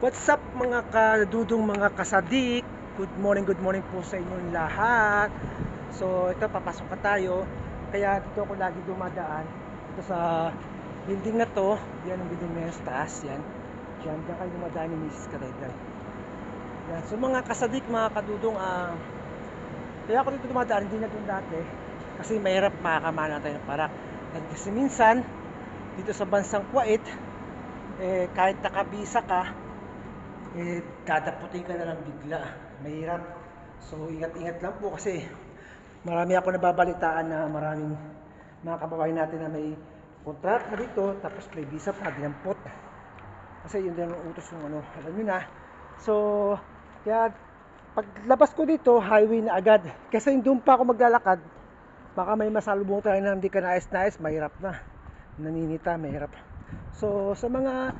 What's up mga kadudong, mga kasadik? Good morning po sa inyong lahat. So ito, papasok ka tayo. Kaya dito ako lagi dumadaan. Ito sa building na to. Yan ang building na yan sa taas. Yan. Diyan kayo dumadaan ni Mrs. Karegan. Yan. So mga kasadik, mga kadudong, kaya ako dito dumadaan, hindi na doon dati. Kasi mahirap makakamana tayo ng parak. Kasi minsan, dito sa bansang Kuwait, kahit nakabisa ka, dadaputin ka na lang bigla. Mahirap. So ingat-ingat lang po kasi marami ako nababalitaan na maraming mga kababayan natin na may kontrata dito tapos may visa pa dinampot. Kasi yun din ang utos ng ano, alam niyo na. So kaya paglabas ko dito, highway na agad. Kasi doon pa ako maglalakad, baka may masalubong tayo na hindi ka nais-nais, mahirap na. Naninita, mahirap. So sa mga